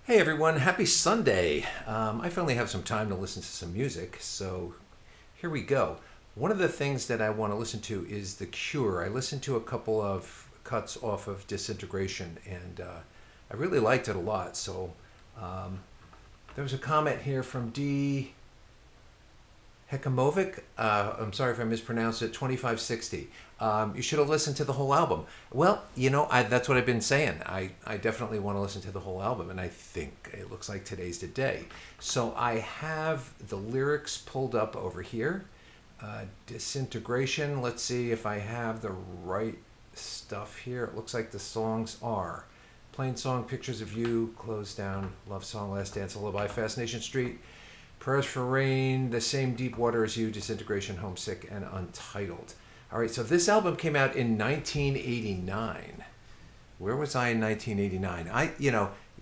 Hey everyone, happy Sunday. I finally have some time to listen to some music, so here we go. One of the things that I want to listen to is The Cure. I listened to a couple of cuts off of Disintegration, and I really liked it a lot. So um, there was a comment here from D. Hekamovic, I'm sorry if I mispronounced it, 2560. You should have listened to the whole album. Well, that's what I've been saying. I definitely want to listen to the whole album, and I think it looks like today's the day. So I have the lyrics pulled up over here. Disintegration, let's see if I have the right stuff here. It looks like the songs are Plain Song, Pictures of You, Close Down, Love Song, Last Dance, Lullaby, Fascination Street, Prayers for Rain, The Same Deep Water as You, Disintegration, Homesick, and Untitled. All right, so this album came out in 1989. Where was I in 1989?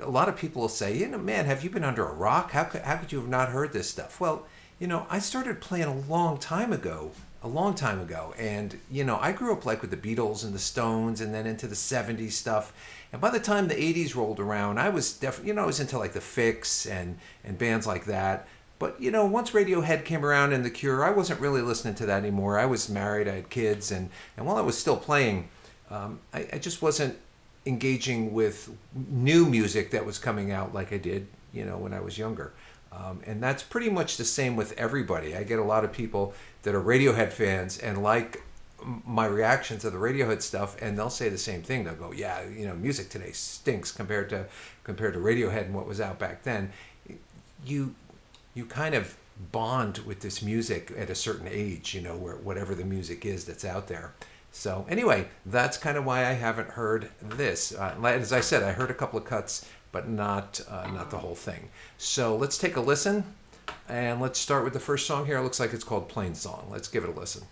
A lot of people will say, man, have you been under a rock? How could you have not heard this stuff? Well, I started playing a long time ago, and I grew up like with the Beatles and the Stones, and then into the '70s stuff. And by the time the '80s rolled around, I was definitely, I was into like the Fix and bands like that. But once Radiohead came around and The Cure, I wasn't really listening to that anymore. I was married, I had kids, and while I was still playing, I just wasn't engaging with new music that was coming out like I did, when I was younger. And that's pretty much the same with everybody. I get a lot of people that are Radiohead fans and like my reaction to the Radiohead stuff, and they'll say the same thing. They'll go, "Yeah, music today stinks compared to Radiohead and what was out back then." You kind of bond with this music at a certain age, where whatever the music is that's out there. So anyway, that's kind of why I haven't heard this. As I said, I heard a couple of cuts, but not the whole thing. So let's take a listen, and let's start with the first song here. It looks like it's called Plain Song. Let's give it a listen.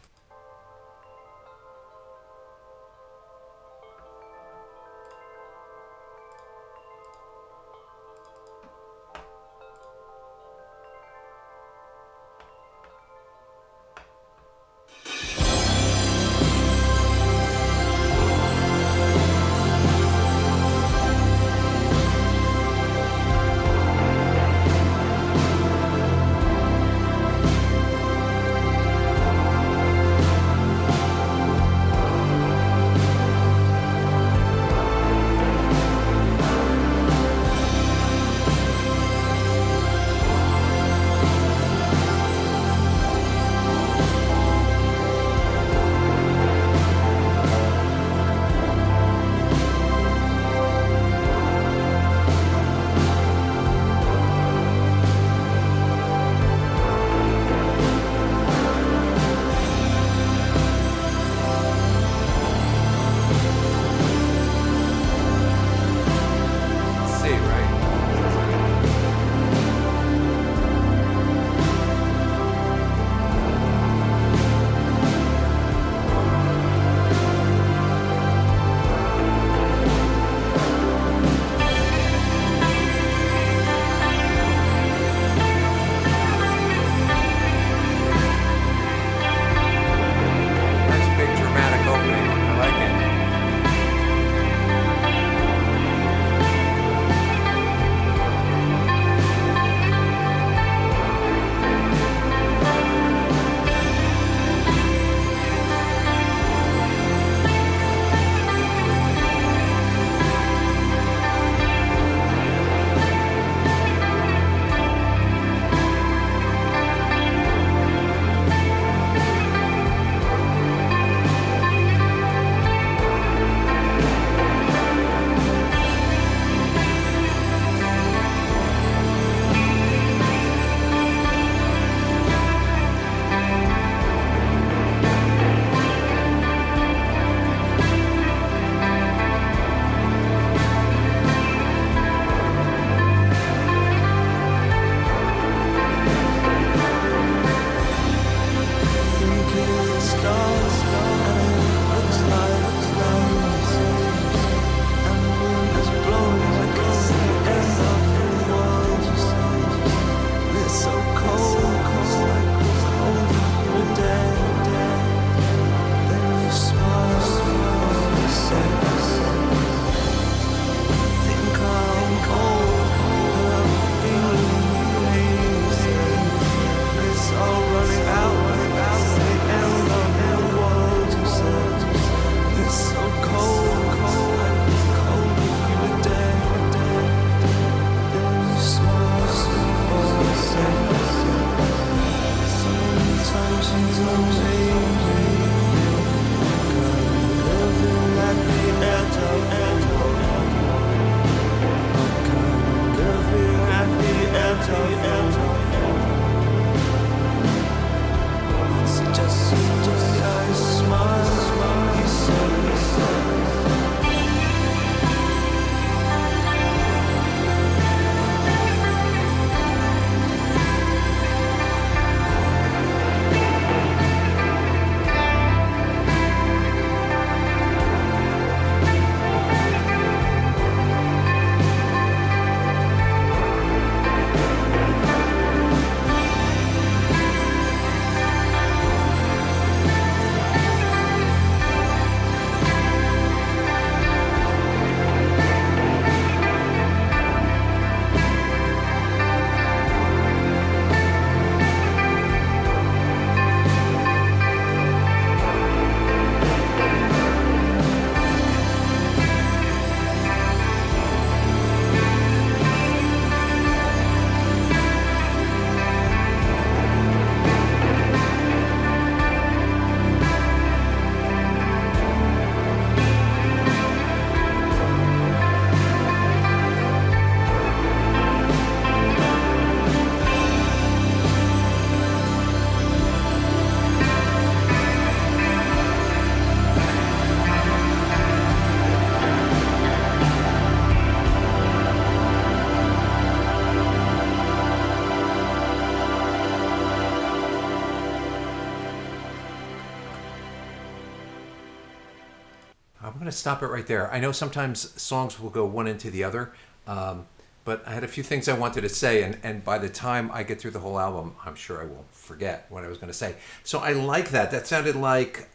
stop it right there. I know sometimes songs will go one into the other, but I had a few things I wanted to say, and by the time I get through the whole album, I'm sure I will forget what I was going to say. So I like that. That sounded like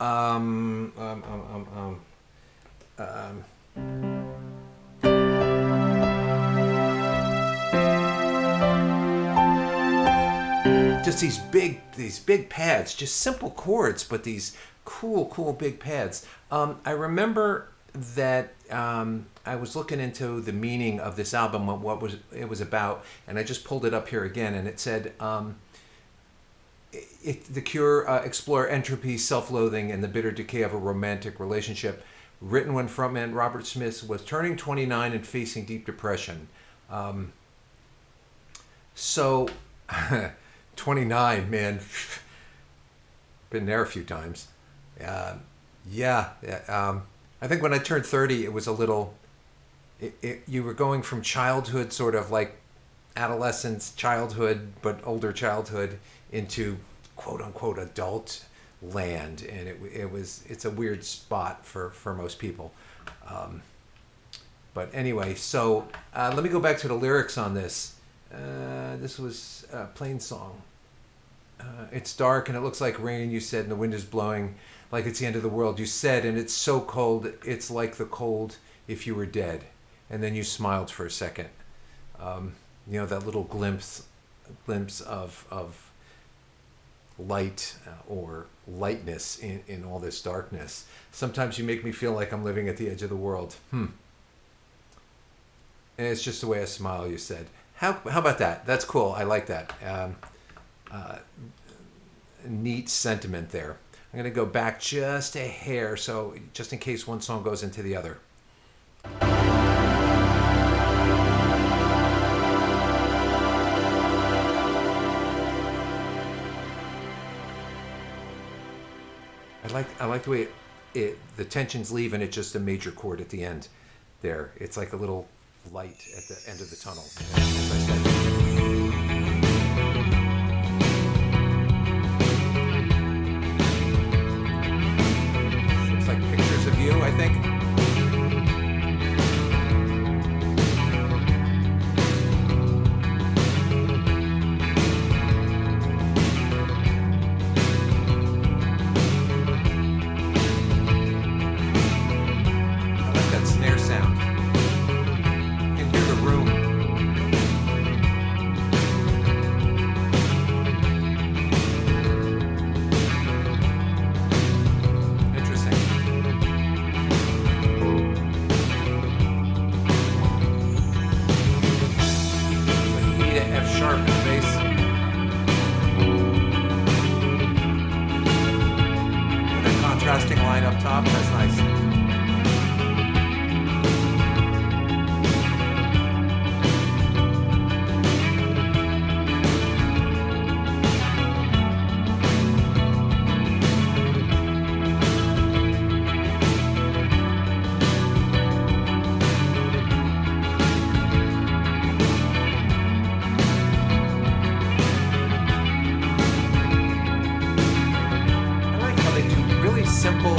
just these big pads, just simple chords, but these cool big pads. I remember that I was looking into the meaning of this album, what it was about, and I just pulled it up here again, and it said, The Cure explore entropy, self-loathing, and the bitter decay of a romantic relationship, written when frontman Robert Smith was turning 29 and facing deep depression. So 29, man, been there a few times. I think when I turned 30, it was a little, you were going from childhood, sort of like adolescence, childhood, but older childhood, into quote unquote adult land. And it's a weird spot for most people. But anyway, so let me go back to the lyrics on this. This was Plain Song. It's dark and it looks like rain, you said, and the wind is blowing like it's the end of the world. You said, and it's so cold, it's like the cold if you were dead. And then you smiled for a second. That little glimpse of light or lightness in all this darkness. Sometimes you make me feel like I'm living at the edge of the world. And it's just the way I smile, you said. How about that? That's cool. I like that. Neat sentiment there. I'm going to go back just a hair, so just in case one song goes into the other. I like the way the tensions leave and it's just a major chord at the end there. It's like a little light at the end of the tunnel, as I said. I think. I like that snare sound. You can hear the room. Contrasting line up top, that's nice. Simple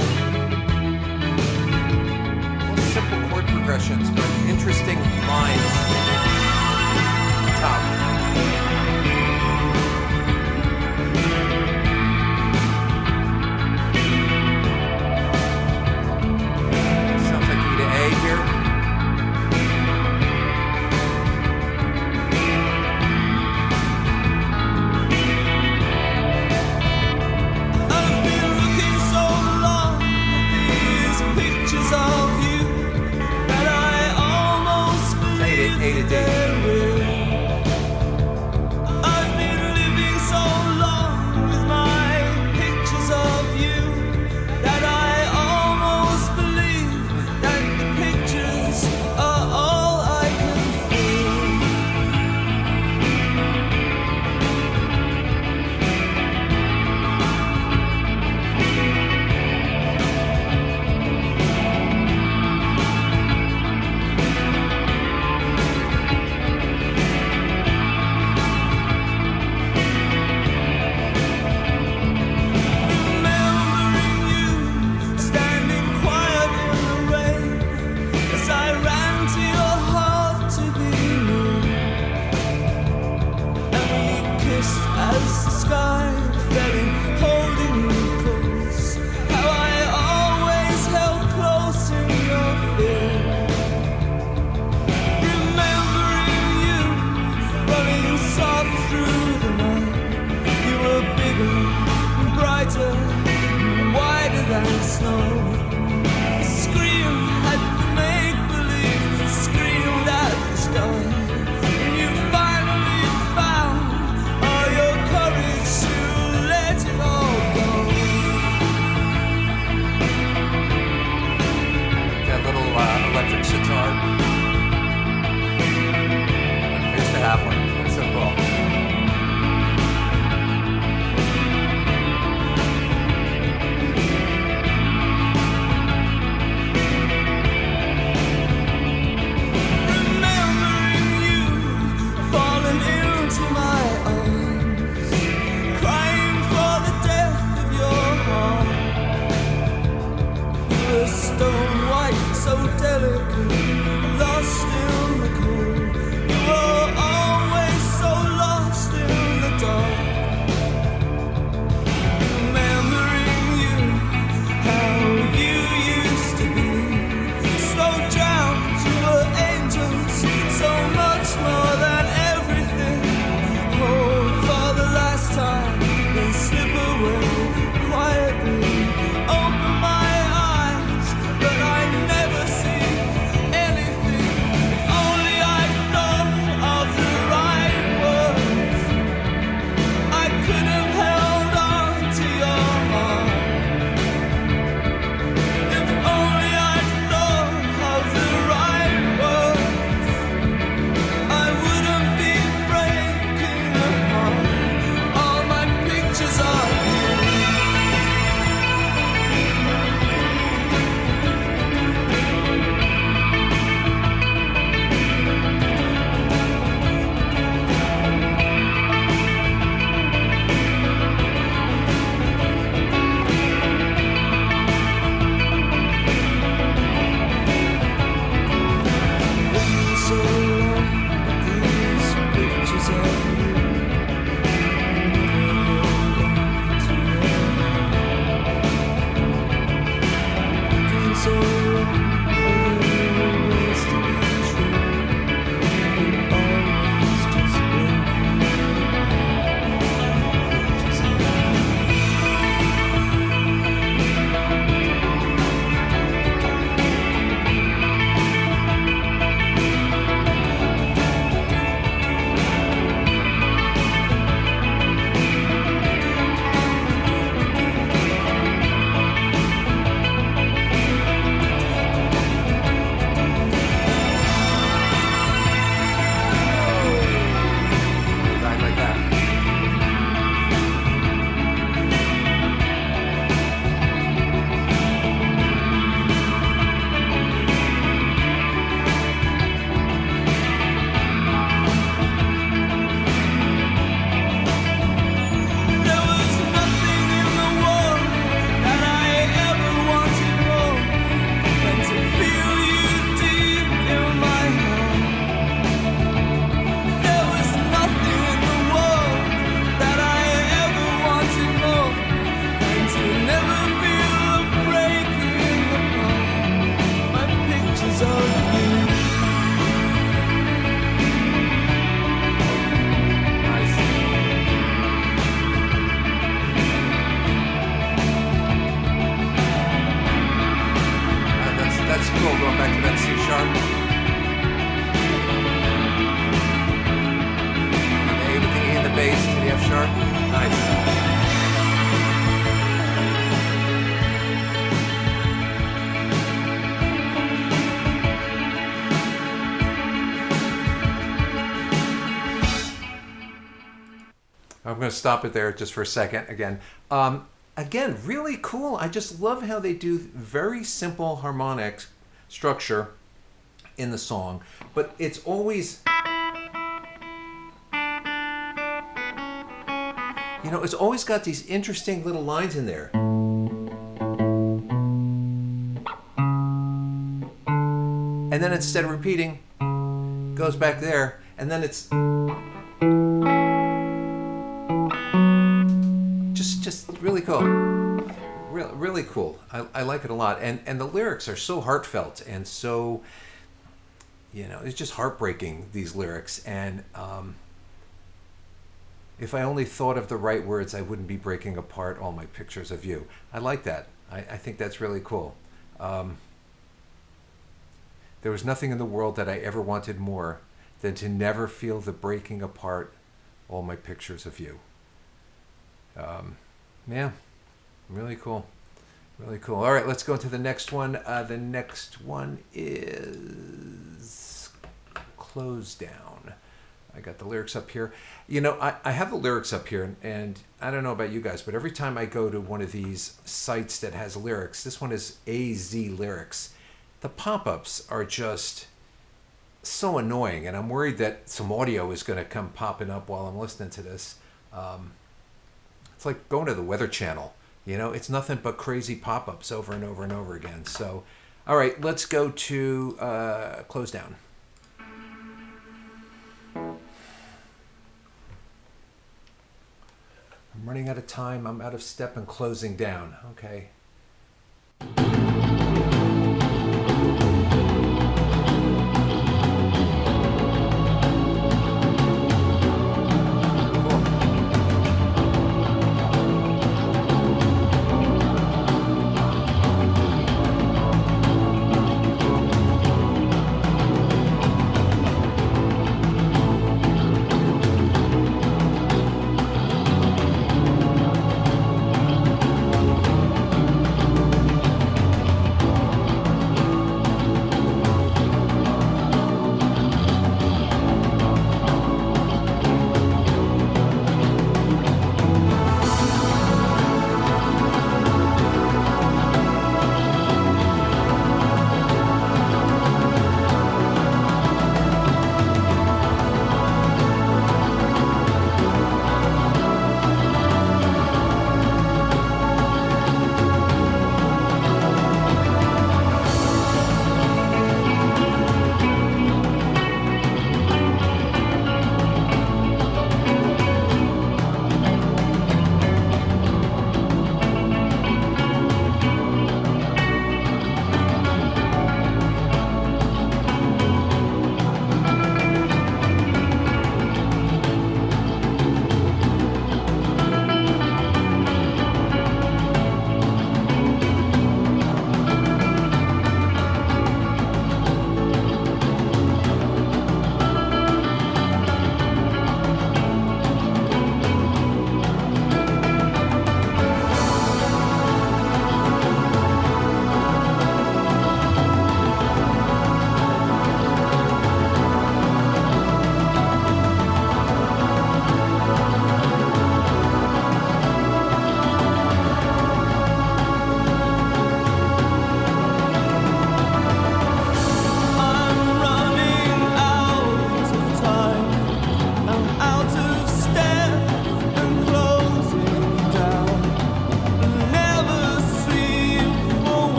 I'm going to stop it there just for a second again. Again, really cool. I just love how they do very simple harmonic structure in the song, but it's always, you know, it's always got these interesting little lines in there. And then instead of repeating, goes back there, and then it's just really cool. Really cool. I like it a lot. And the lyrics are so heartfelt and so, you know, it's just heartbreaking, these lyrics. And if I only thought of the right words, I wouldn't be breaking apart all my pictures of you. I like that. I think that's really cool. Um, there was nothing in the world that I ever wanted more than to never feel the breaking apart all my pictures of you. Yeah, really cool. Really cool. All right, let's go to the next one. The next one is Close Down. I got the lyrics up here. You know, I have the lyrics up here, and I don't know about you guys, but every time I go to one of these sites that has lyrics, this one is AZ Lyrics, the pop-ups are just so annoying, and I'm worried that some audio is going to come popping up while I'm listening to this. It's like going to the Weather Channel. You know, it's nothing but crazy pop-ups over and over and over again. So, all right, let's go to Close Down. I'm running out of time. I'm out of step and closing down. Okay.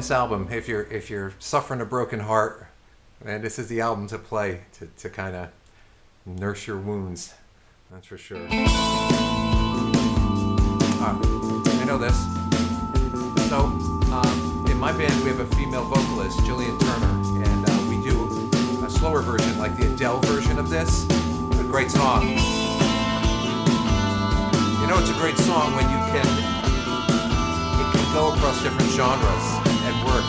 this album. If you're suffering a broken heart, and this is the album to play to kind of nurse your wounds. That's for sure. I know this. So in my band we have a female vocalist, Jillian Turner, and we do a slower version, like the Adele version of this. A great song. You know, it's a great song when it can go across different genres and work.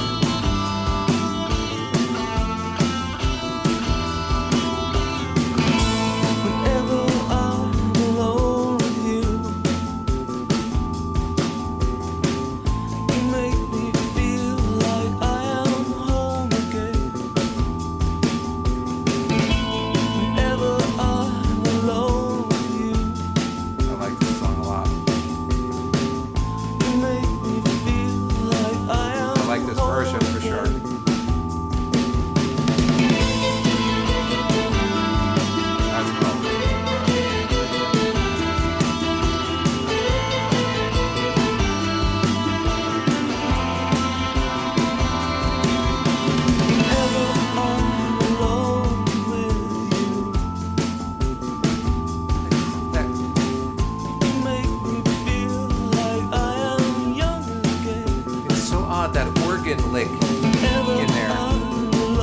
Lick in there.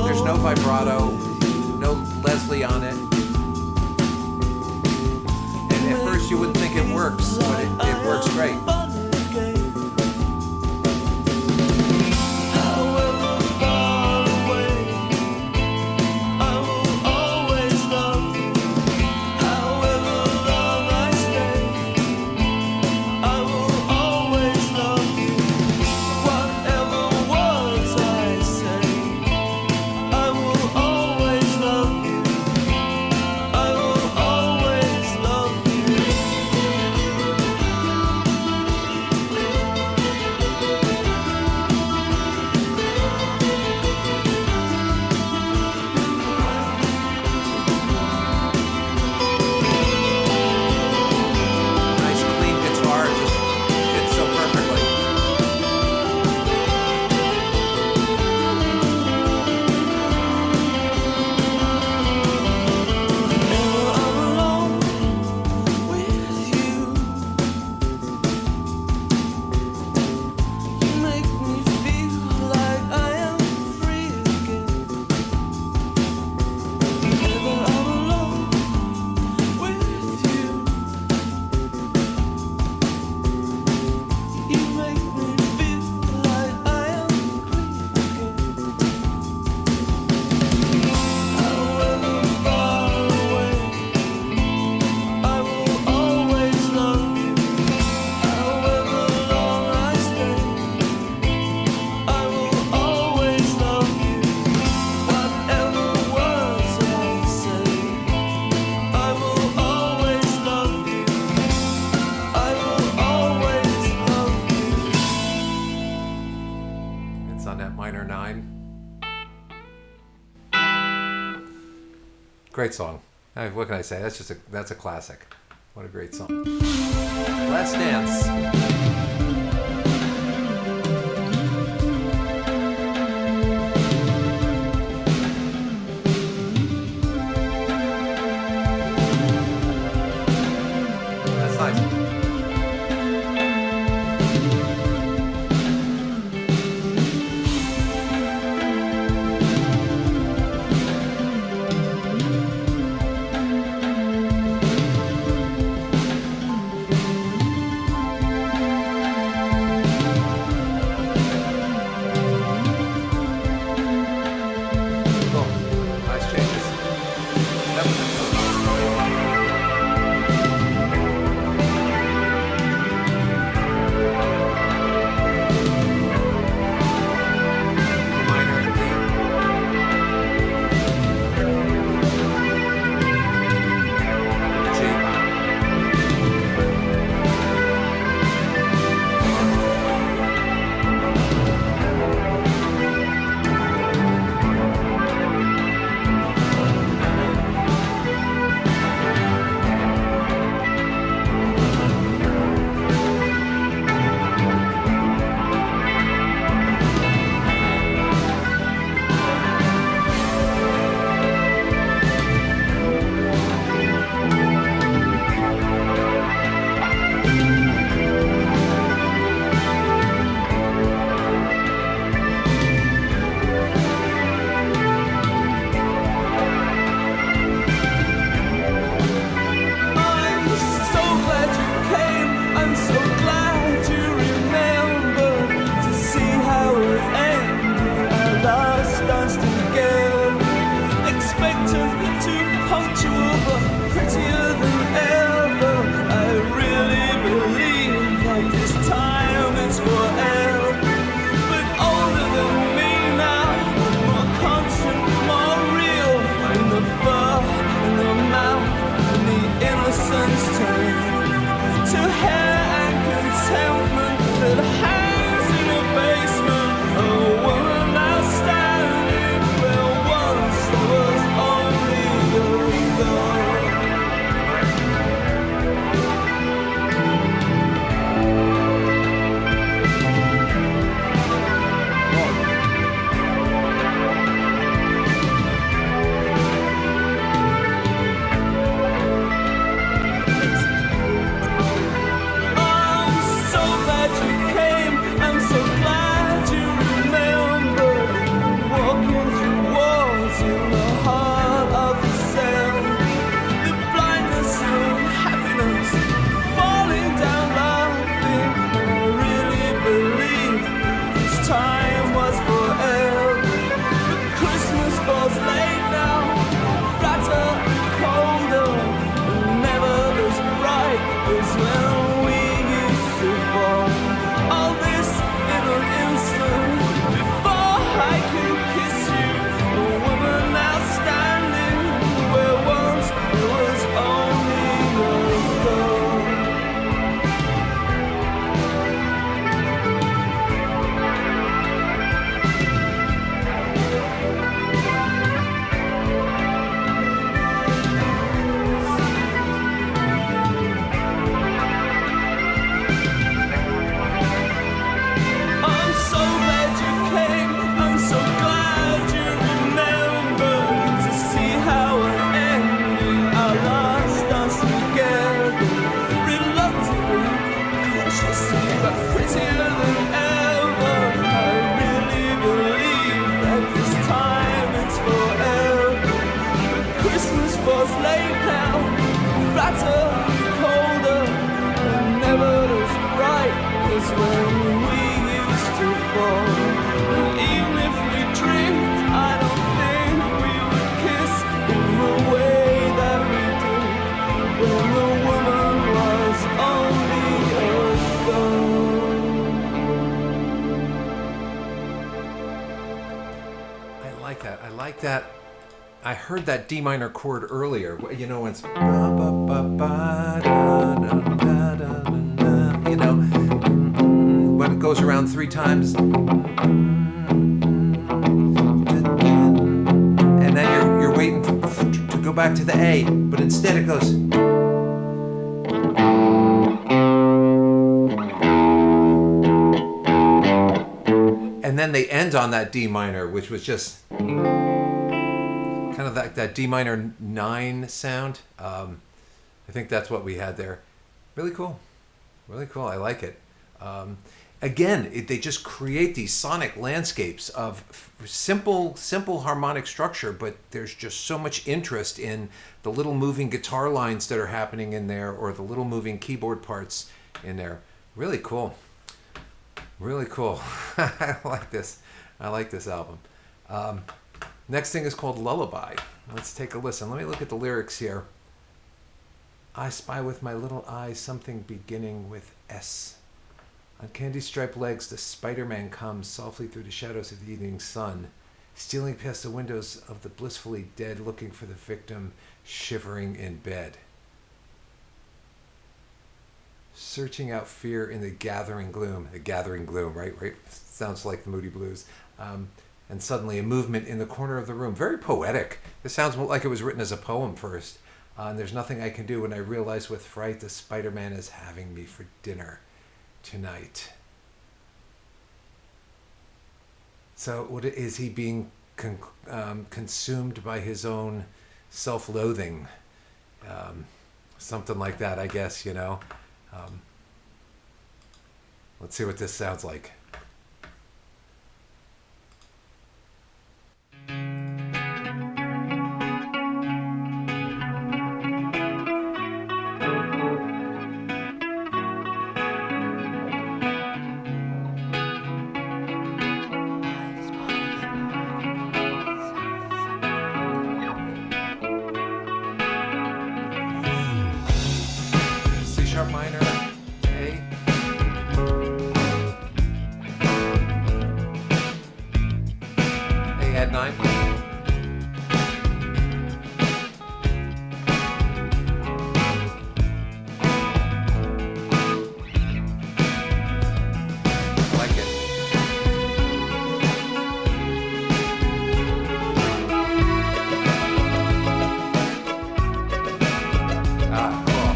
There's no vibrato, no Leslie on it. And at first you wouldn't think it works, but it works great. Great song. What can I say? That's a classic. What a great song. Last Dance. that. I heard that D minor chord earlier. You know, when it's you know, when it goes around 3 times, and then you're waiting to go back to the A, but instead it goes. And then they end on that D minor, which was just kind of that D minor 9 sound. I think that's what we had there. Really cool. Really cool. I like it. Again, they just create these sonic landscapes of simple harmonic structure, but there's just so much interest in the little moving guitar lines that are happening in there, or the little moving keyboard parts in there. Really cool. Really cool. I like this. I like this album. Next thing is called Lullaby. Let's take a listen. Let me look at the lyrics here. I spy with my little eye something beginning with S. On candy-striped legs, the Spider-Man comes softly through the shadows of the evening sun, stealing past the windows of the blissfully dead, looking for the victim shivering in bed. Searching out fear in the gathering gloom, right? Sounds like the Moody Blues. And suddenly a movement in the corner of the room. Very poetic. This sounds like it was written as a poem first. And there's nothing I can do when I realize with fright the Spider-Man is having me for dinner tonight. So what is he being consumed by his own self-loathing? Something like that, I guess, you know. Let's see what this sounds like. C sharp minor, A. A add 9. I like it. Ah, cool.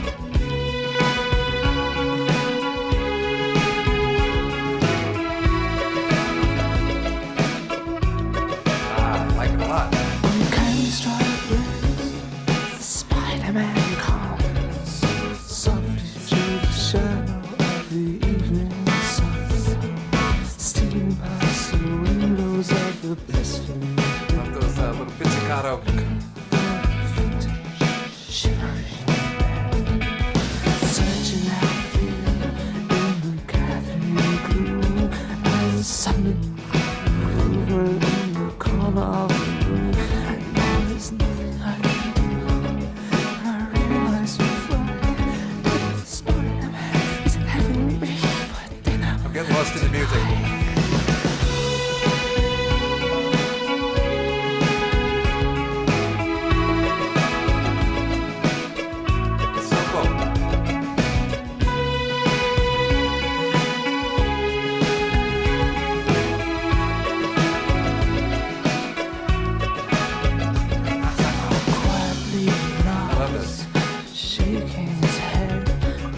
Ah, I like it a lot. Candy-striped legs, the Spider-Man comes softly through the shadow of the evening sun, stealing past the windows of the blissfully Love those little pizzicato. shivering in bed, searching out fear in the gathering gloom, and suddenly over in the corner of the room, and now there's nothing I can do. I realize with fright that Spider-Man is having me for dinner. I'm getting lost in the music. So cool. Quietly I love this. shaking his head,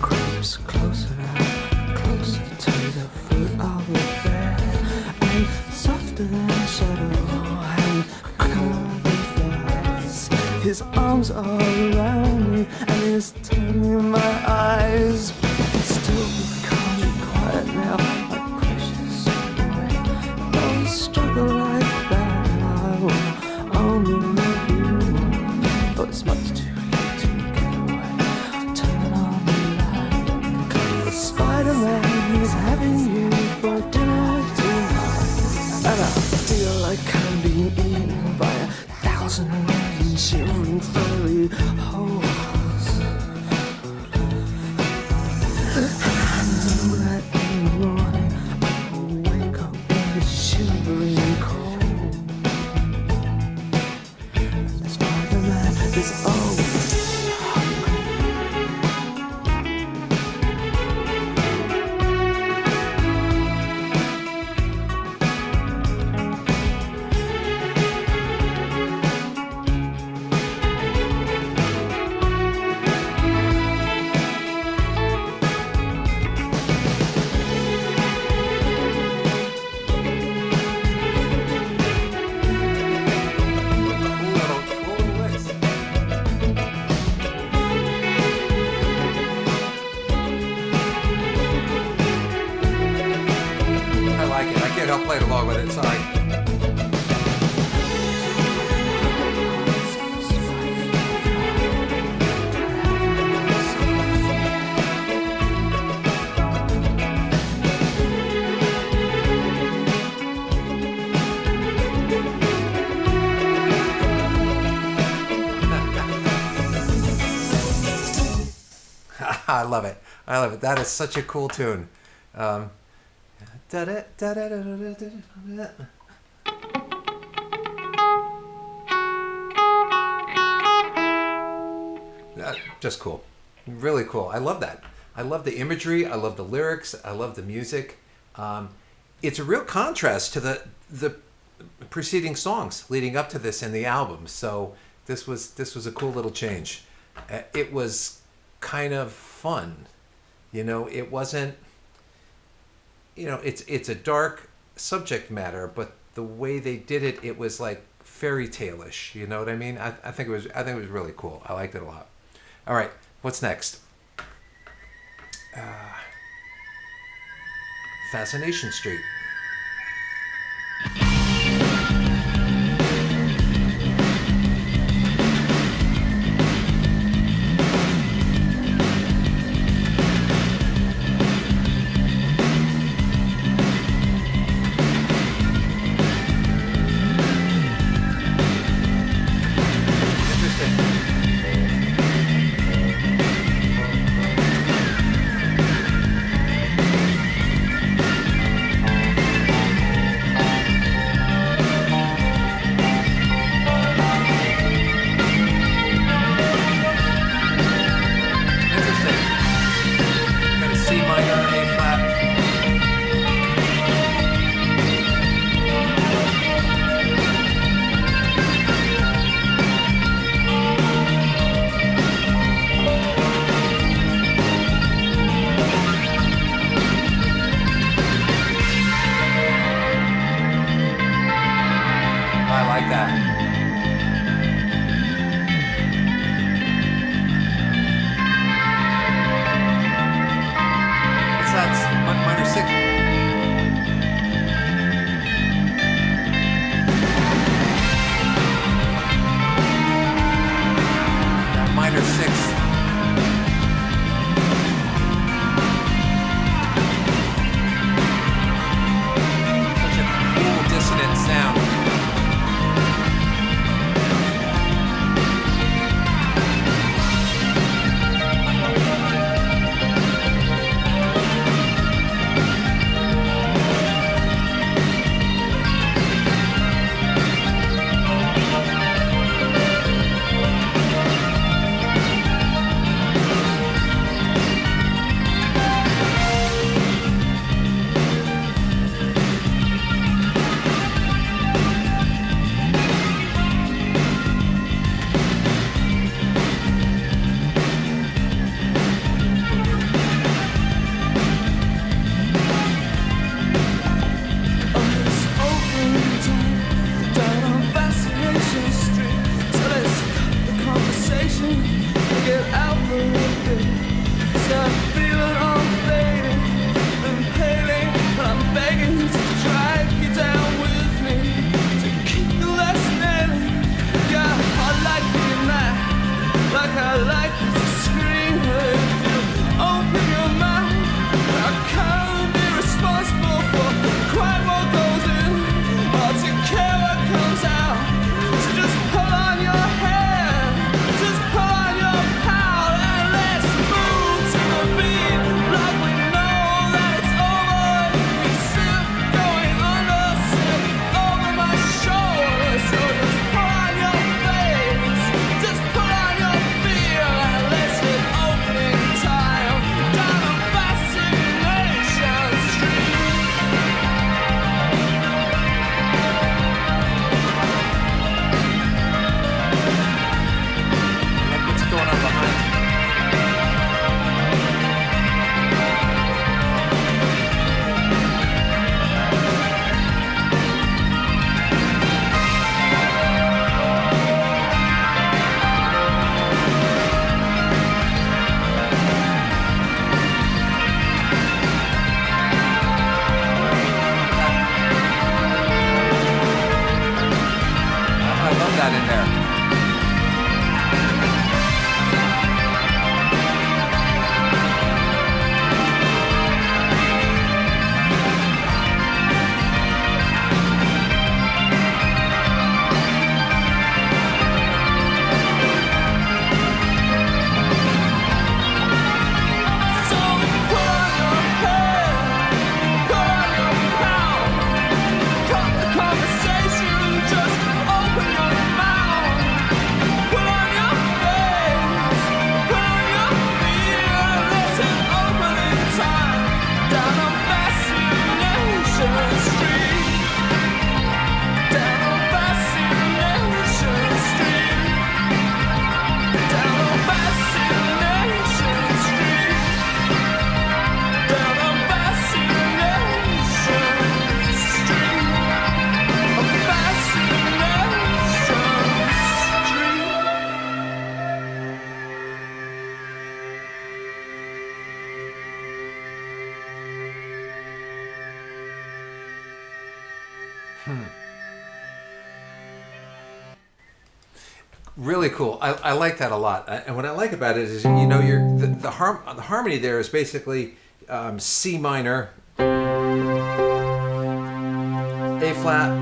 creeps closer to the foot of the bed, and softer than shadow and quicker than flies. His arms are around me and he's turning my eyes. Still can't be quiet now, my precious boy. Don't struggle like that, I will only love you. But it's much too late to get away. Turn on the light. The Spider-Man is having you for dinner tonight. And I feel like I'm being eaten by 1,000 rays shivering thoroughly can't help playing along with it. Sorry. I love it. I love it. That is such a cool tune. Just cool. Really cool. I love that. I love the imagery. I love the lyrics. I love the music. It's a real contrast to the preceding songs leading up to this in the album. So this was a cool little change. It was kind of fun. You know, it wasn't, you know, it's a dark subject matter, but the way they did it, it was like fairy tale-ish. You know what I mean? I think it was really cool. I liked it a lot. All right, what's next? Fascination Street. Really cool. I like that a lot. And what I like about it is, you know, the harmony there is basically C minor, A flat,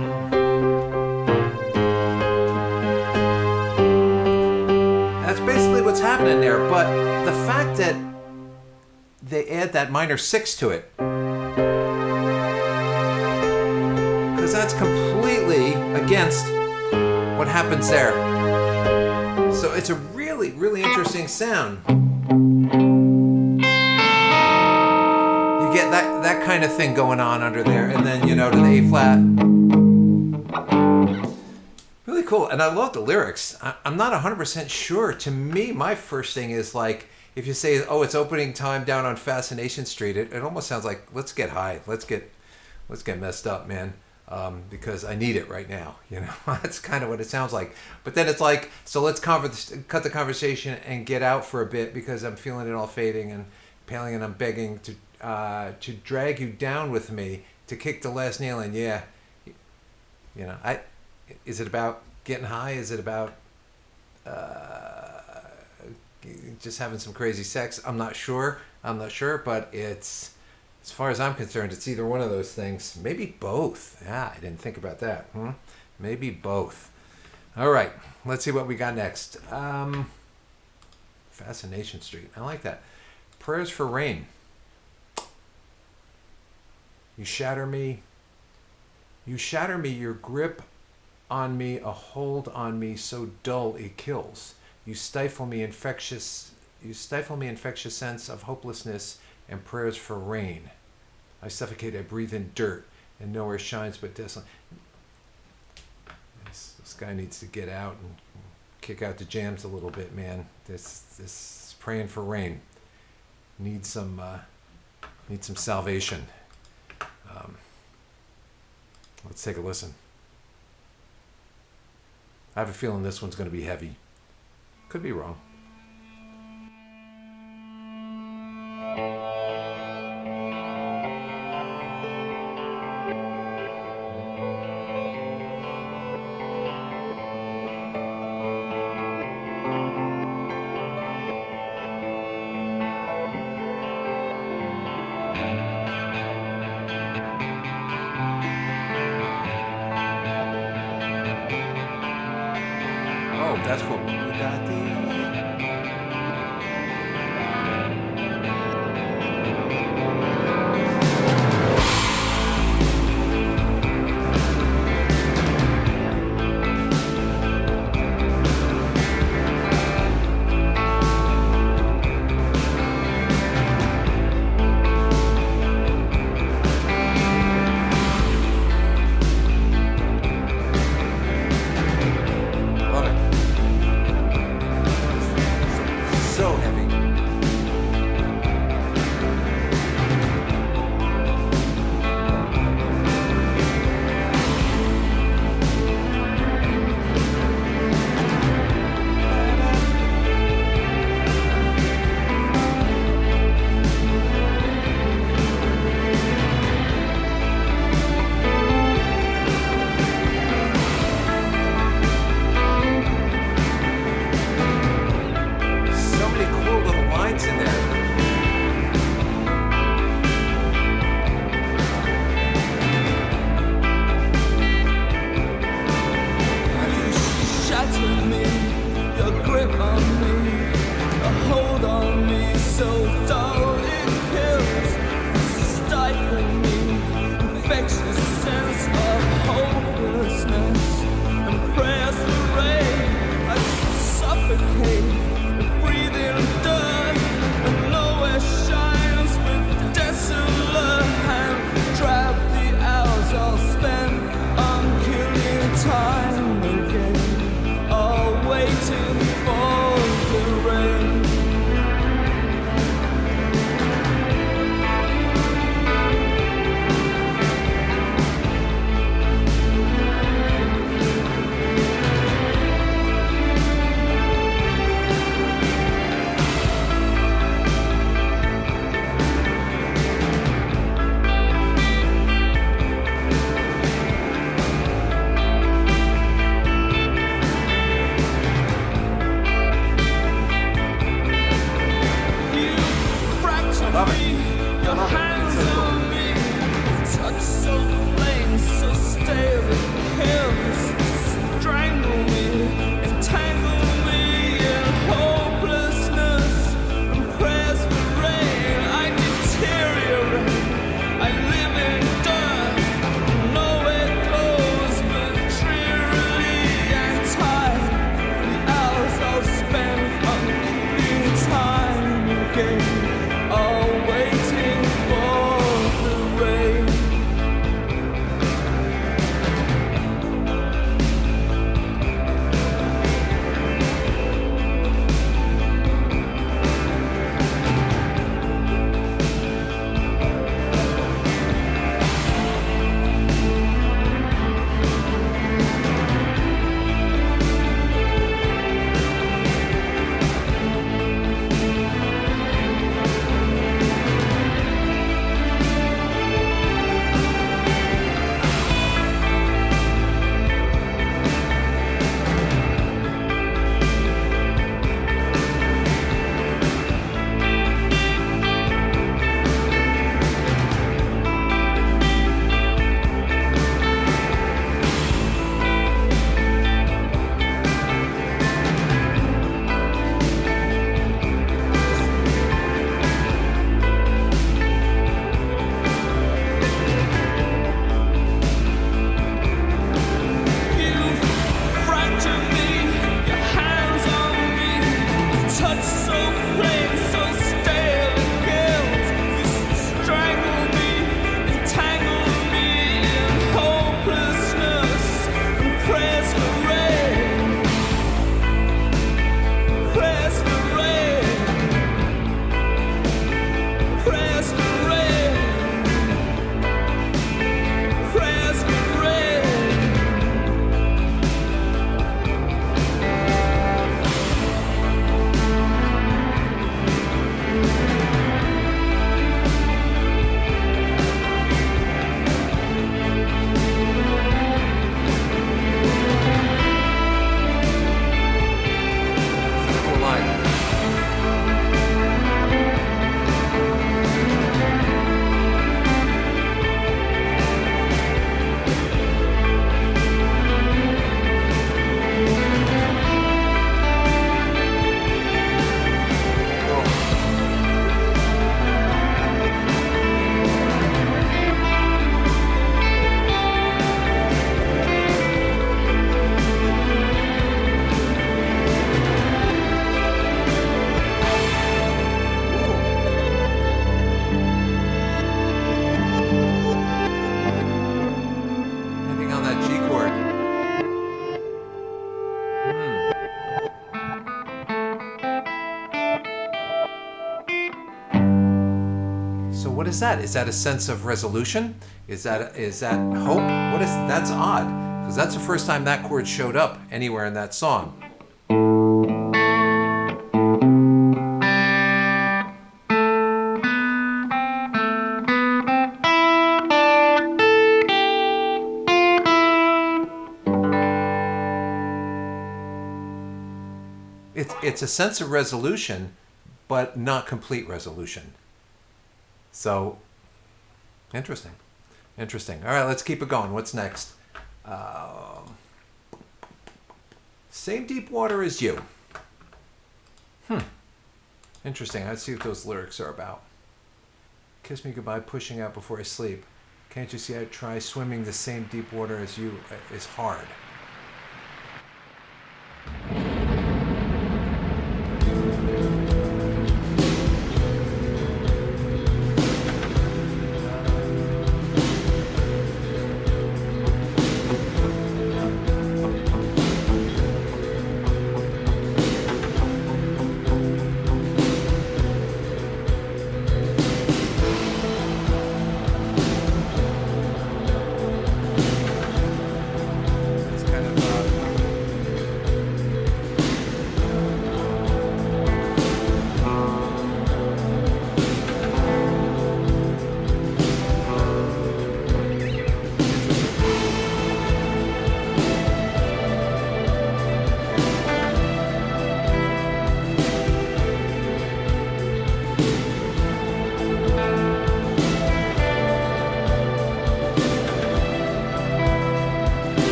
that's basically what's happening there. But the fact that they add that minor 6 to it, because that's completely against what happens there. So it's a really, really interesting sound. You get that kind of thing going on under there, and then, you know, to the A flat. Really cool. And I love the lyrics. I'm not 100% sure. To me, my first thing is like, if you say, oh, it's opening time down on Fascination Street, it almost sounds like, let's get high. Let's get messed up, man. Because I need it right now, you know. That's kind of what it sounds like. But then it's like, so let's cut the conversation and get out for a bit because I'm feeling it all fading and paling, and I'm begging to drag you down with me to kick the last nail in. Yeah, you know. Is it about getting high? Is it about just having some crazy sex? I'm not sure, but it's, as far as I'm concerned, it's either one of those things. Maybe both. Yeah, I didn't think about that. Maybe both. All right, let's see what we got next. Fascination Street. I like that. Prayers for Rain. You shatter me, your grip on me, a hold on me so dull it kills. You stifle me infectious sense of hopelessness and prayers for rain. I suffocate, I breathe in dirt, and nowhere shines but desolate. This guy needs to get out and kick out the jams a little bit, man. This praying for rain. Needs some salvation. Let's take a listen. I have a feeling this one's going to be heavy. Could be wrong. That's cool. Love it. Your Love it. hands So cool. on me, touch so plain, so stale, it kills, strangle me, entangle me in hopelessness and prayers for rain. I deteriorate, I live in dirt, nowhere close, but drearily and tired. The hours I've spent on killing time again, all waiting for the rain. You've fractured me, your hands on me, touch so plain, so stale it kills. You strangle me, entangle me in hopelessness and prayers for rain, prayers for rain, prayers for rain, prayers for rain. Cool line. Cool. Ending on that G chord. So what is that? Is that a sense of resolution? Is that hope? What is that's odd because that's the first time that chord showed up anywhere in that song. It's a sense of resolution, but not complete resolution. So, interesting. Interesting. All right, let's keep it going. What's next? Same deep water as you. Interesting. Let's see what those lyrics are about. Kiss me goodbye, pushing out before I sleep. Can't you see I try swimming the same deep water as you is hard. It's kind of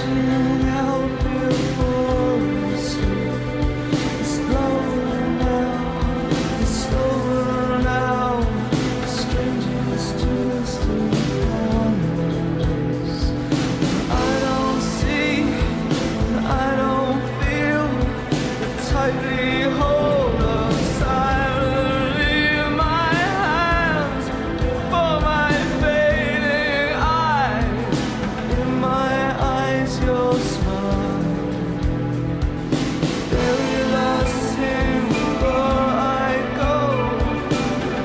crashing out before us. It's slower now, it's slower now. Strangers twisting corners. I don't see, I don't feel the tightly hold of silently in my hands for my fading eyes. In my eyes, your smile. Very last thing before I go.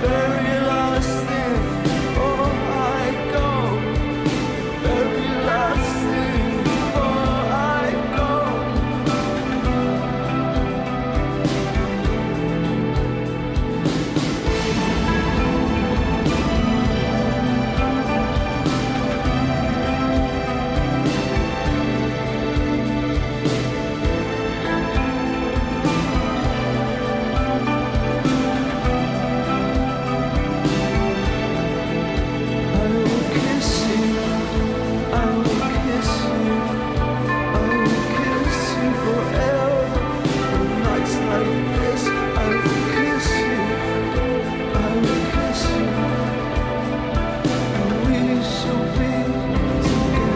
Very last thing before I go. Very last thing before I go. I will kiss you, I will kiss you, I will kiss you forever. On nights like this, I will kiss you, I will kiss you, and we shall be together.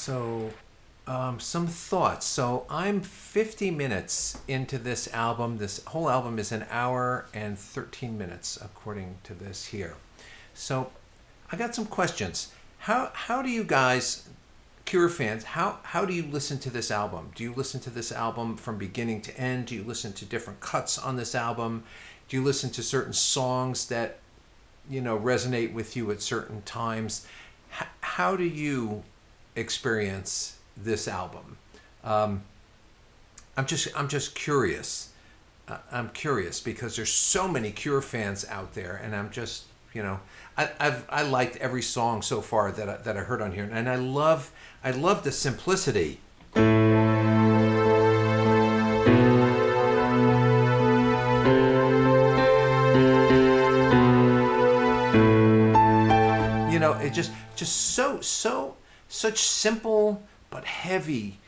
So, some thoughts. So, I'm 50 minutes into this album. This whole album is an hour and 13 minutes, according to this here. So, I got some questions. How do you guys, Cure fans, how do you listen to this album? Do you listen to this album from beginning to end? Do you listen to different cuts on this album? Do you listen to certain songs that, resonate with you at certain times? How do you experience this album? I'm just curious. I'm curious because there's so many Cure fans out there, and I'm just, I liked every song so far that I heard on here, and I love the simplicity. It just such simple but heavy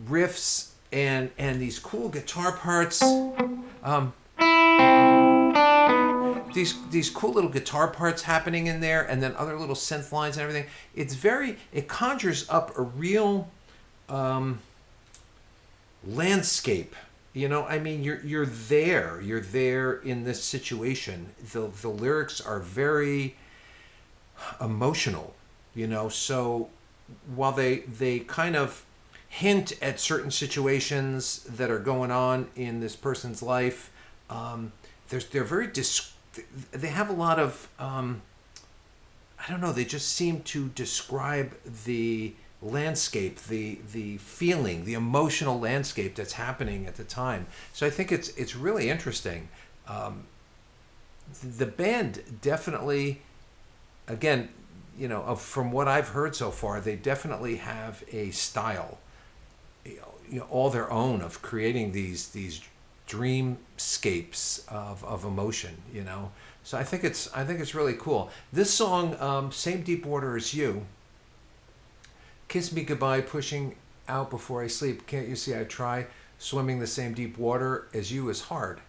riffs and these cool guitar parts. These cool little guitar parts happening in there, and then other little synth lines and everything. It conjures up a real landscape. You're there in this situation. The lyrics are very emotional, so while they kind of hint at certain situations that are going on in this person's life, they're very they have a lot of I don't know, they just seem to describe the landscape, the feeling, the emotional landscape that's happening at the time. So I think it's really interesting. The band definitely, again, from what I've heard so far, they definitely have a style, all their own, of creating these dreamscapes of emotion. So I think it's really cool. This song, Same Deep Water as You. Kiss me goodbye, pushing out before I sleep. Can't you see I try? Swimming the same deep water as you is hard.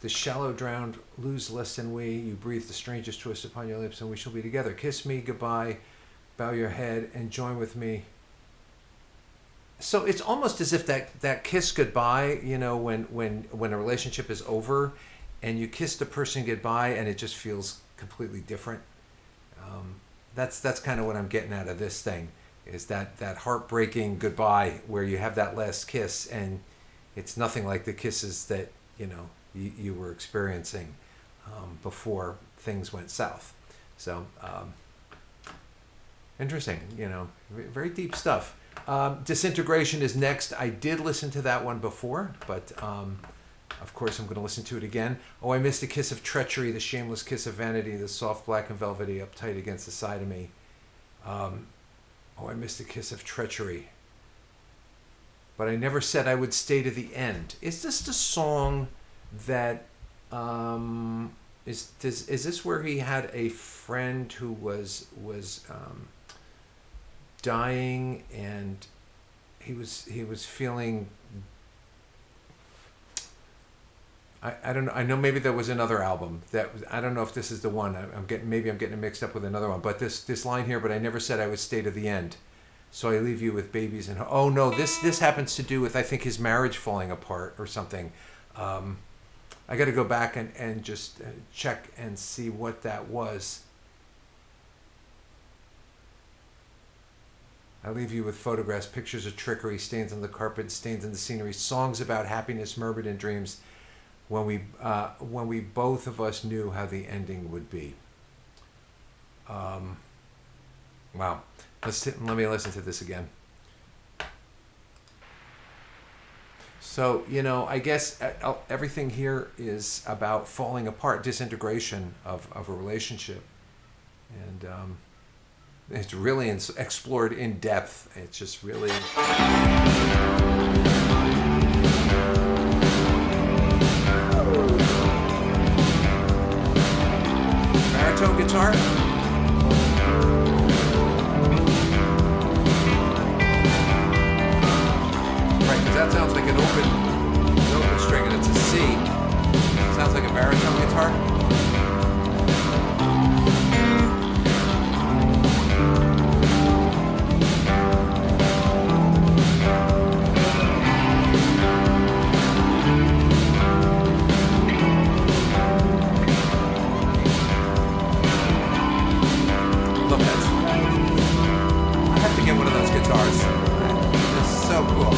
The shallow drowned lose less than we. You breathe the strangest twist upon your lips, and we shall be together. Kiss me goodbye, bow your head, and join with me. So it's almost as if that kiss goodbye, when a relationship is over, and you kiss the person goodbye, and it just feels completely different. That's kind of what I'm getting out of this thing, is that heartbreaking goodbye where you have that last kiss, and it's nothing like the kisses that you were experiencing before things went south. So interesting, very deep stuff. Disintegration is next. I did listen to that one before, but of course I'm going to listen to it again. Oh, I missed a kiss of treachery, the shameless kiss of vanity, the soft black and velvety uptight against the side of me. Oh, I missed a kiss of treachery. But I never said I would stay to the end. Is this the song that is this where he had a friend who was dying, and he was feeling, I don't know. I know maybe there was another album that I don't know if this is the one. I'm getting it mixed up with another one. But this line here, but I never said I would stay to the end, so I leave you with babies and oh no, this happens to do with, I think, his marriage falling apart or something. I got to go back and just check and see what that was. I leave you with photographs, pictures of trickery, stains on the carpet, stains in the scenery, songs about happiness murmured in dreams, when we both of us knew how the ending would be. Wow. Let me listen to this again. So, I guess everything here is about falling apart, disintegration of a relationship. And it's really explored in depth. It's just really... Baritone guitar. Right, because that sounds like an open string, and it's a C. Sounds like a baritone guitar. Love that. I have to get one of those guitars. It's so cool.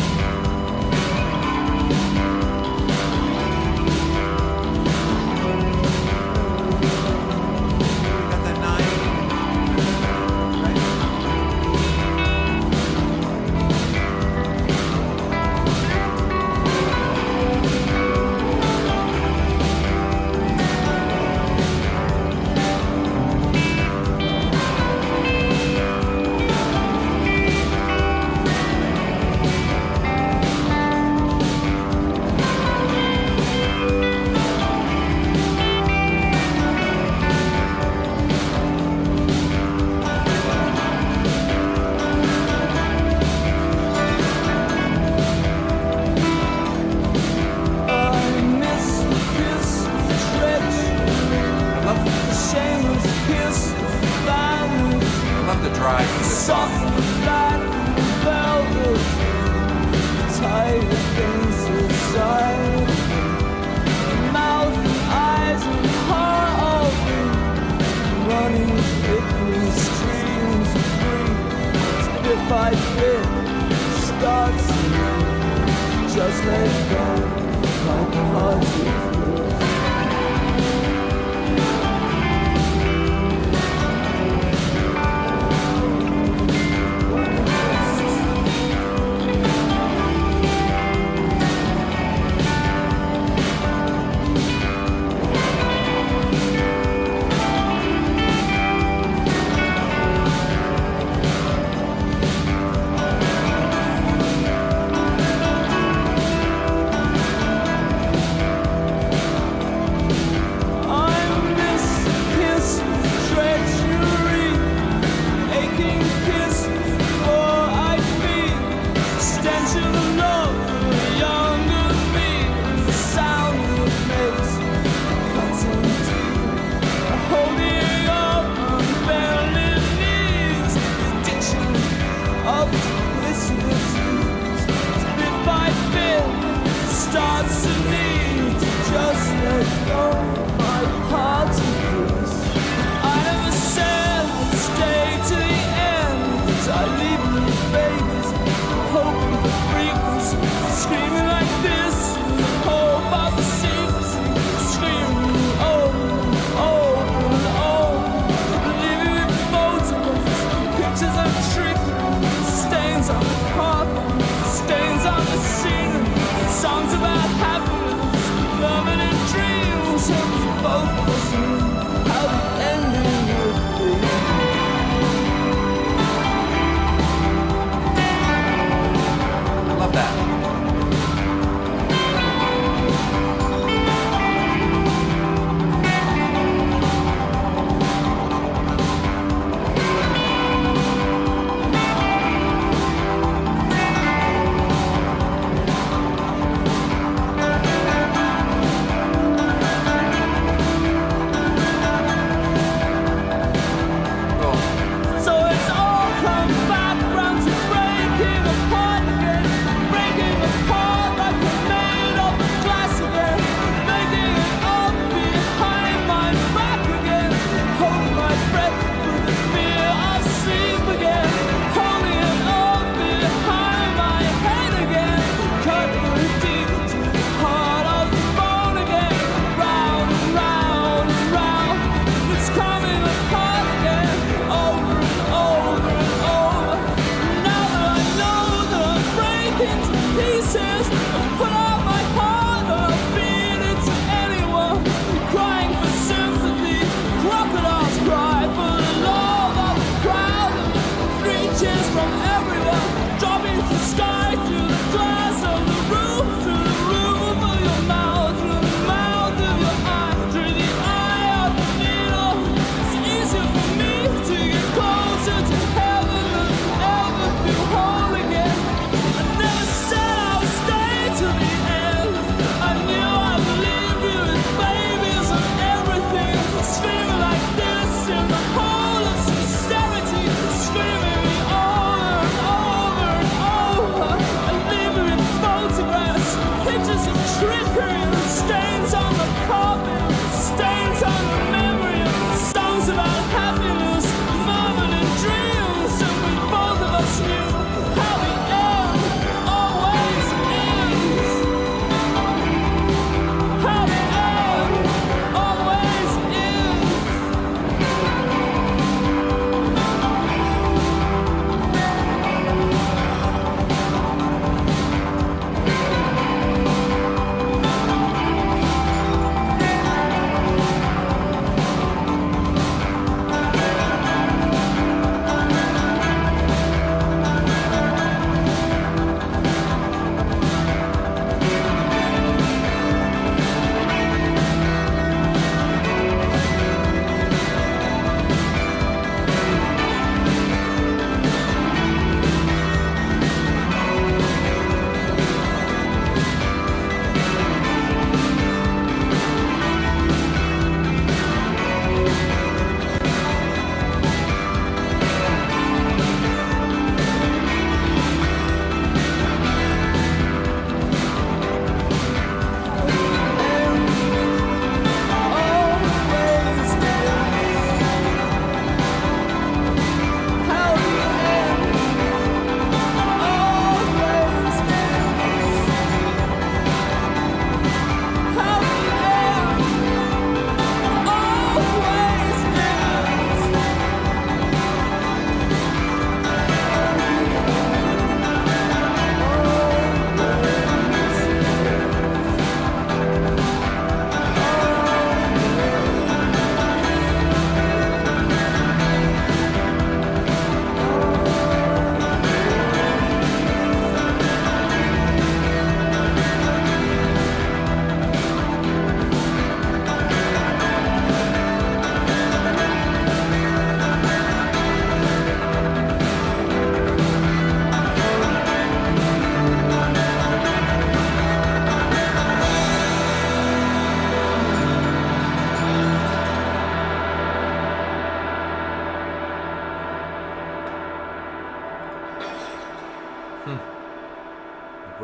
drive through the song. Soft like velvet, tight against the side. Mouth and eyes and heart all beat, running thickly streams of green. Bit by bit, starts to just let go like a heart to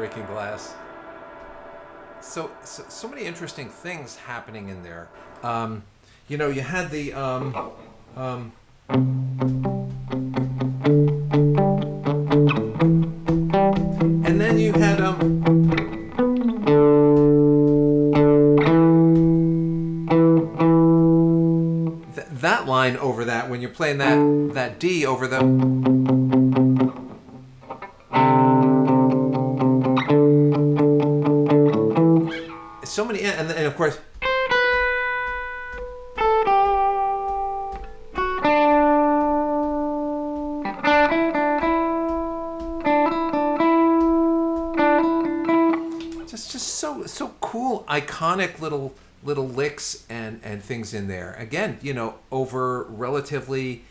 breaking glass. So many interesting things happening in there. You know, you had the and then you had that line over that when you're playing that D over the. So many, and of course. Just so cool, iconic little licks and things in there. Again, you know, over relatively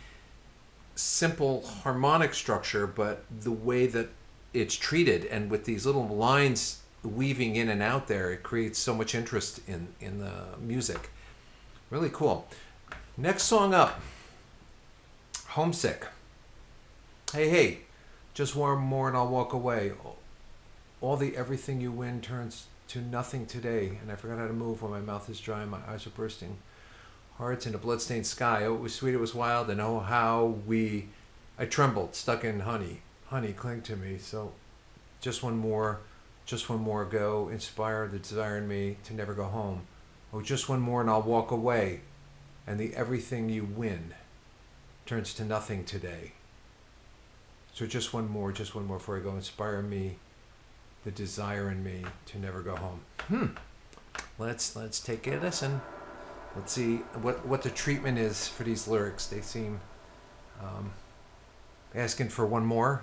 simple harmonic structure, but the way that it's treated and with these little lines weaving in and out there, it creates so much interest in the music. Really cool. Next song up, Homesick. Hey, just one more and I'll walk away. All the everything you win turns to nothing today, and I forgot how to move when my mouth is dry and my eyes are bursting. Hearts in a bloodstained sky. Oh, it was sweet, it was wild, and oh, how I trembled, stuck in honey. Honey, cling to me. So just one more go, inspire the desire in me to never go home. Oh, just one more and I'll walk away, and the everything you win turns to nothing today. So just one more before I go, inspire me, the desire in me to never go home. Let's take a listen. Let's see what the treatment is for these lyrics. They seem asking for one more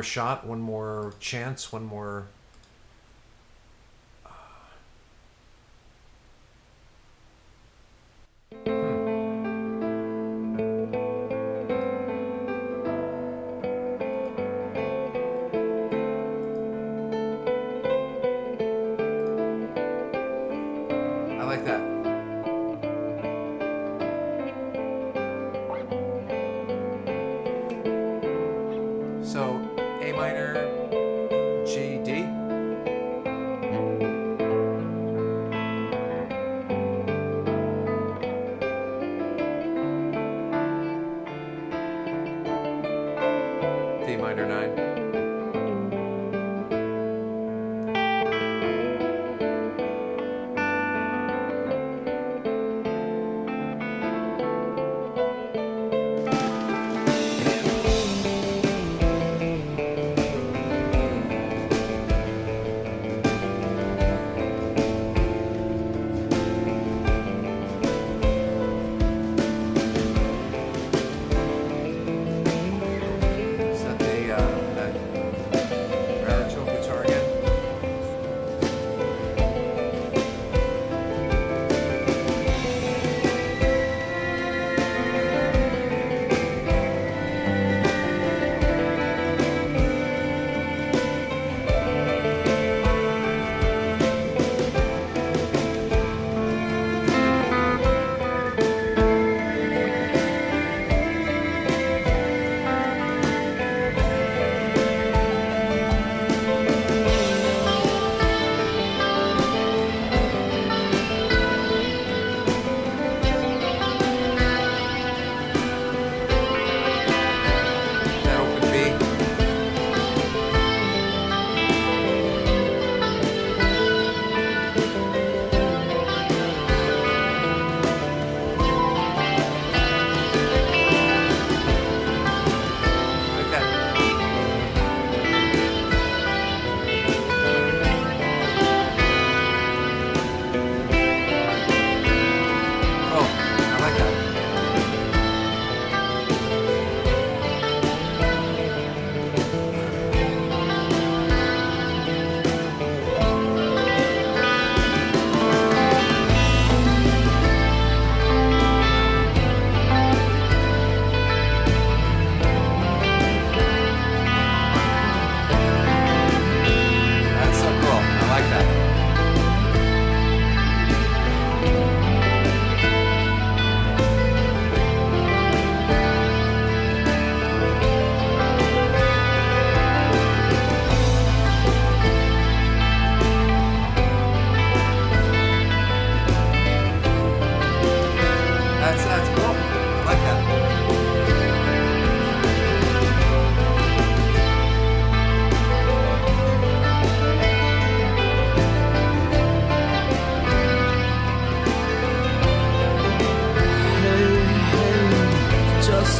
shot, one more chance, one more. I like that. So A minor, G, D. D minor 9.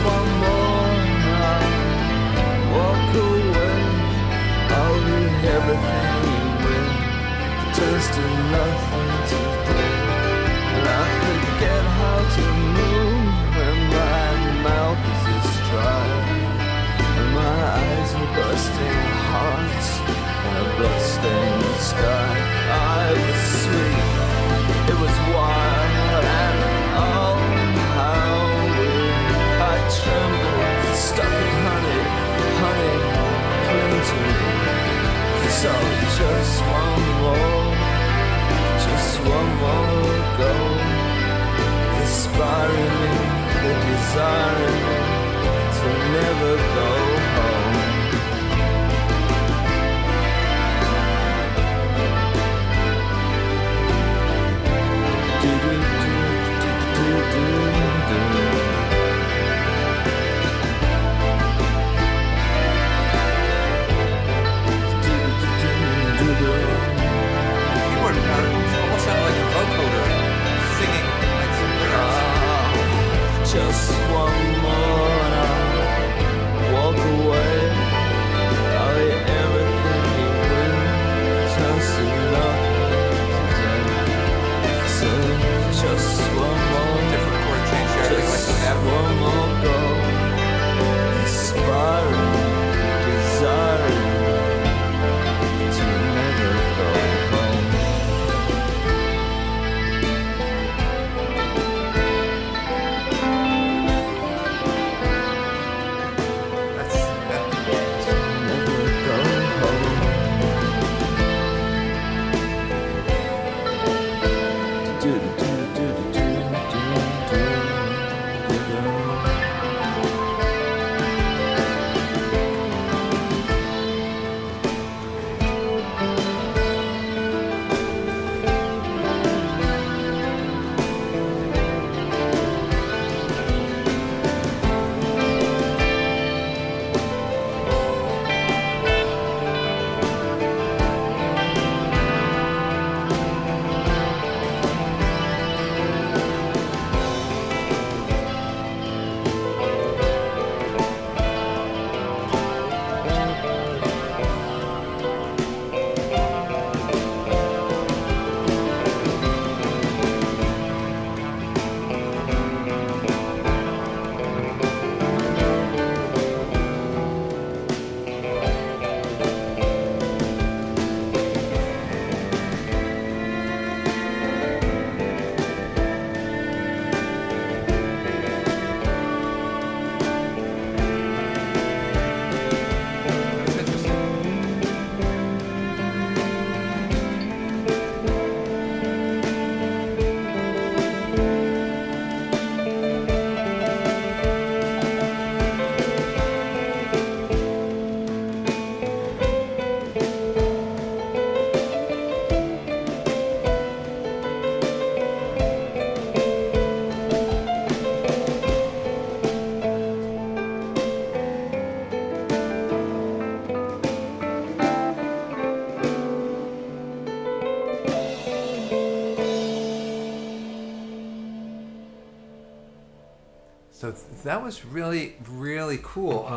one more night. Walk away. I'll be everything you win. Just to nothing today. And I forget how to move. And my mouth is just dry. And my eyes are busting hearts. And a bloodstained sky. I was sweet. It was wild and oh, how weird. I trembled, stuck in honey, cling to me. So just one more go. Inspiring me, the desiring me to never go home. Keyboard almost sounded like a vocoder singing like some lyrics. Just one more night, walk away. I'll be everything you win, turns to nothing today. So just one more, Different chord change here. I think like just an F. one more go. Inspiring, desiring to never go home. That's Never go home. Do do do do do do do. That's interesting. So that was really, really cool.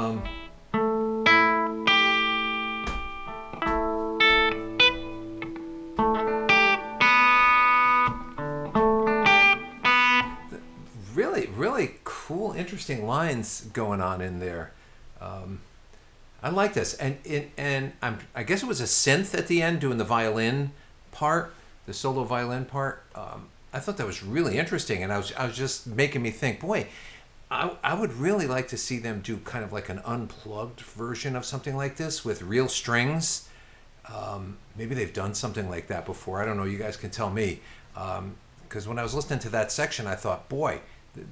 Really, really cool, interesting lines going on in there. I like this, and I guess it was a synth at the end doing the violin part, the solo violin part. I thought that was really interesting, and I was just making me think, boy, I would really like to see them do kind of like an unplugged version of something like this with real strings. Maybe they've done something like that before. I don't know. You guys can tell me. Because when I was listening to that section, I thought, boy,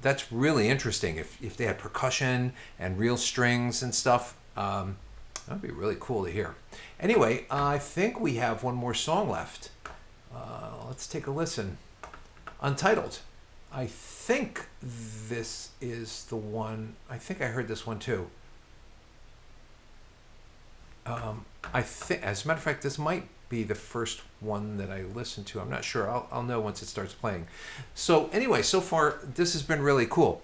that's really interesting. If they had percussion and real strings and stuff, that'd be really cool to hear. Anyway, I think we have one more song left. Let's take a listen. Untitled. I think this is the one. I think I heard this one too. I think, as a matter of fact, this might be the first one that I listened to. I'm not sure. I'll know once it starts playing. So anyway, so far this has been really cool.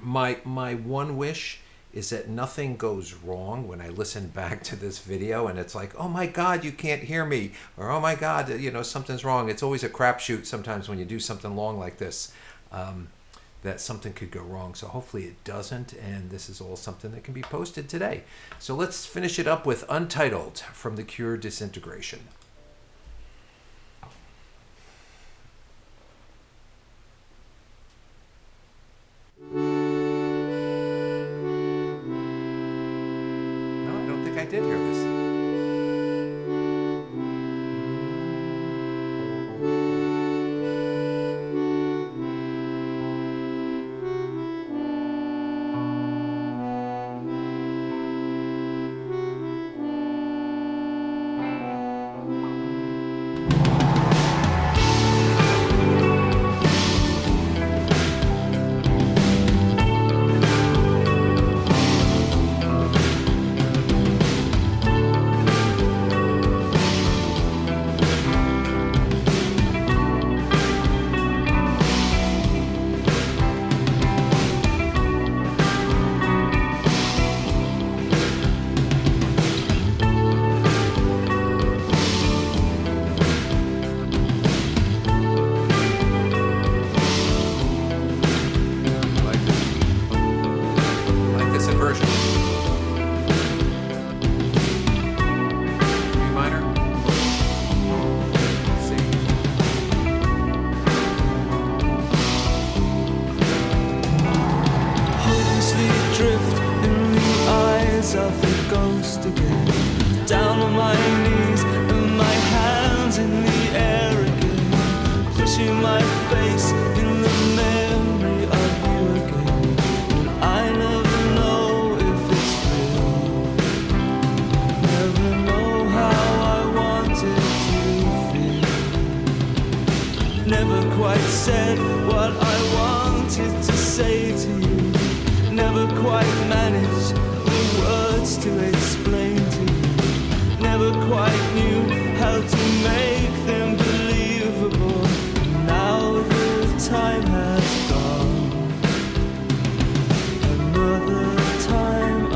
My one wish is that nothing goes wrong when I listen back to this video and it's like, oh my God, you can't hear me, or oh my God, something's wrong. It's always a crapshoot sometimes when you do something long like this, that something could go wrong. So hopefully it doesn't, and this is all something that can be posted today. So let's finish it up with Untitled from The Cure, Disintegration. No, I don't think I did hear this. Of a ghost again, down on my knees and my hands in the air again, pushing my face in the memory of you again. And I never know if it's real, never know how I wanted to feel, never quite said what I wanted to say to you, never quite managed words to explain to you, never quite knew how to make them believable. Now the time has gone, another time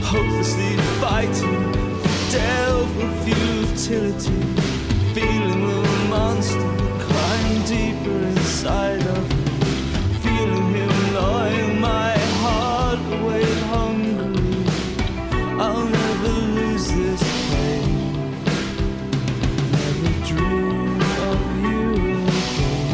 hopelessly fighting the devil of futility, feeling the monster climb deeper inside of me, feeling him gnawing my heart away hungry. I'll never lose this pain, never dream of you again.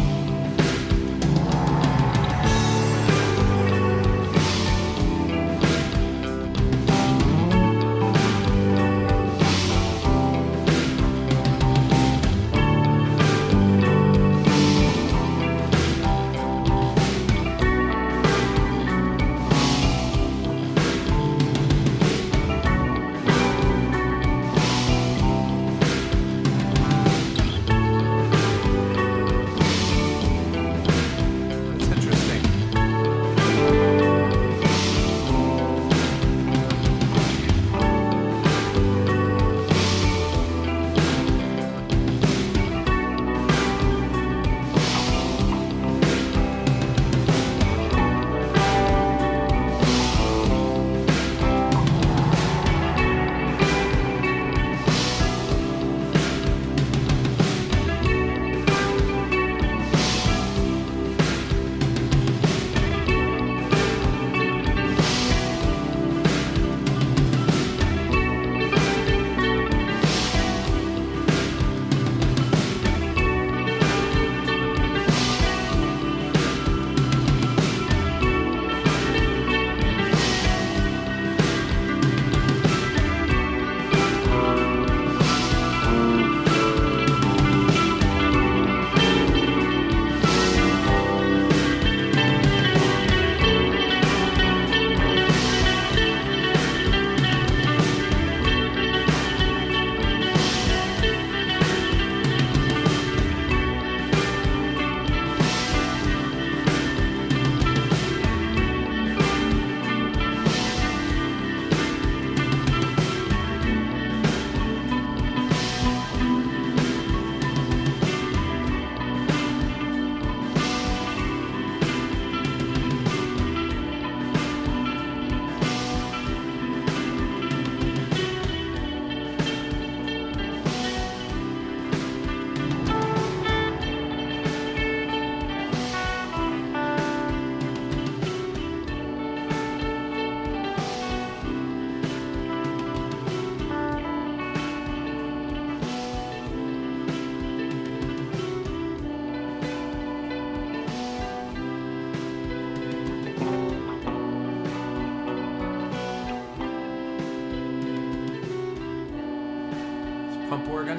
pump organ.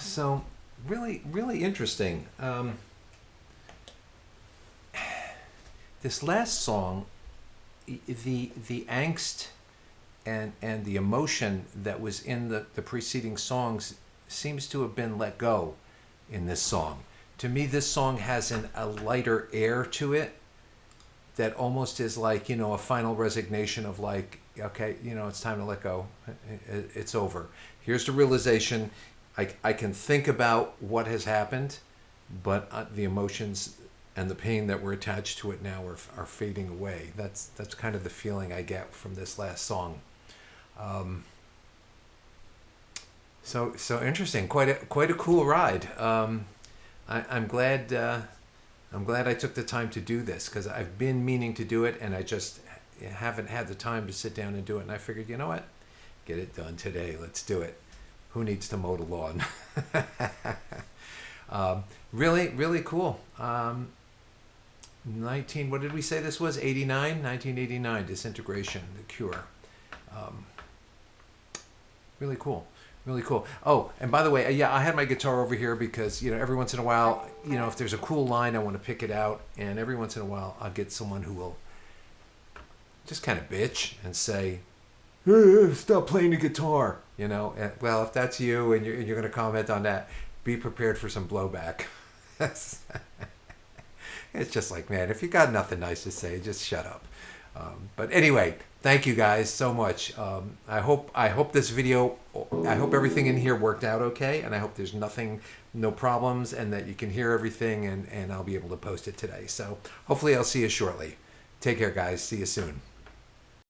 So, really, really interesting. This last song, the angst and the emotion that was in the preceding songs seems to have been let go in this song. To me, this song has a lighter air to it that almost is like, a final resignation of like, okay, it's time to let go. It's over. Here's the realization. I can think about what has happened, but the emotions and the pain that were attached to it now are fading away. That's kind of the feeling I get from this last song. So interesting. Quite a cool ride. I'm glad I took the time to do this, because I've been meaning to do it and I just haven't had the time to sit down and do it. And I figured, you know what? Get it done today. Let's do it. Who needs to mow the lawn? Really, really cool. what did we say this was? 1989, Disintegration, The Cure. Really cool. Really cool. Oh, and by the way, yeah, I had my guitar over here because, every once in a while, if there's a cool line, I want to pick it out. And every once in a while, I'll get someone who will just kind of bitch and say, hey, stop playing the guitar. Well, if that's you and you're going to comment on that, be prepared for some blowback. It's just like, man, if you got nothing nice to say, just shut up. But anyway, thank you guys so much. I hope this video, I hope everything in here worked out okay, and I hope there's no problems, and that you can hear everything, and I'll be able to post it today. So hopefully I'll see you shortly. Take care, guys. See you soon.